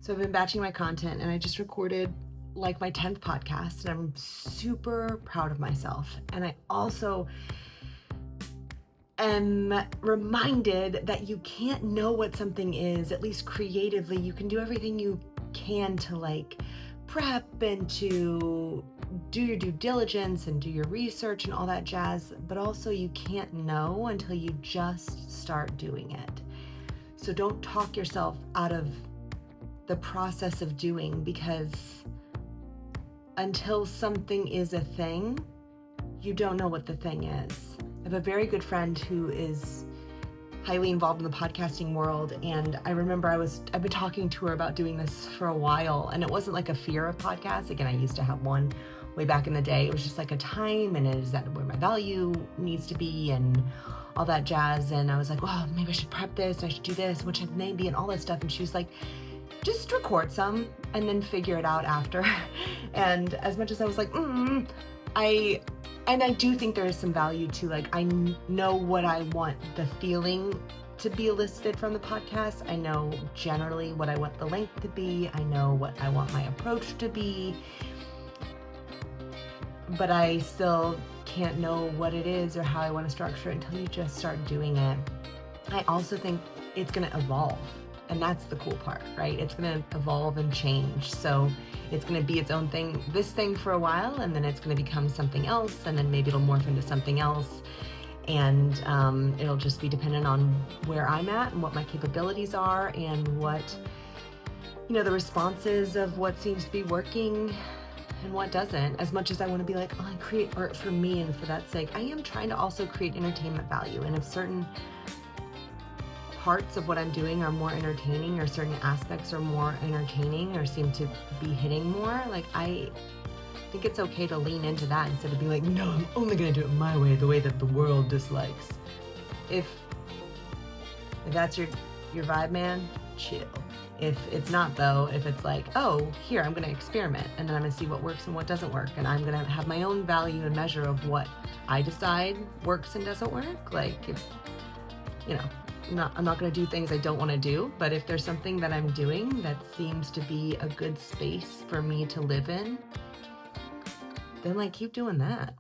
So I've been batching my content, and I just recorded like my 10th podcast, and I'm super proud of myself. And I also am reminded that you can't know what something is, at least creatively. You can do everything you can to like prep and to do your due diligence and do your research and all that jazz, but also you can't know until you just start doing it. So don't talk yourself out of the process of doing, because until something is a thing, you don't know what the thing is. I have a very good friend who is highly involved in the podcasting world, and I remember I've been talking to her about doing this for a while, and it wasn't like a fear of podcasts. Again, I used to have one way back in the day. It was just like a time, and is that where my value needs to be and all that jazz. And I was like, well, maybe I should prep this, and I should do this, what should the name be, and all that stuff. And she was like, just record some and then figure it out after. And as much as I was like, I do think there is some value to, like, I know what I want the feeling to be elicited from the podcast. I know generally what I want the length to be. I know what I want my approach to be. But I still can't know what it is or how I want to structure it until you just start doing it. I also think it's going to evolve. And that's the cool part, right? It's going to evolve and change. So it's going to be its own thing, this thing for a while, and then it's going to become something else, and then maybe it'll morph into something else. And it'll just be dependent on where I'm at and what my capabilities are and what, the responses of what seems to be working and what doesn't. As much as I want to be like, I create art for me and for that sake, I am trying to also create entertainment value. And if certain parts of what I'm doing are more entertaining, or certain aspects are more entertaining or seem to be hitting more, like, I think it's okay to lean into that instead of being like, no, I'm only gonna do it my way, the way that the world dislikes. If that's your vibe, man, chill. If it's not though, if it's like, oh, here, I'm gonna experiment, and then I'm gonna see what works and what doesn't work, and I'm gonna have my own value and measure of what I decide works and doesn't work. Like, if, I'm not going to do things I don't want to do, but if there's something that I'm doing that seems to be a good space for me to live in, then, like, keep doing that.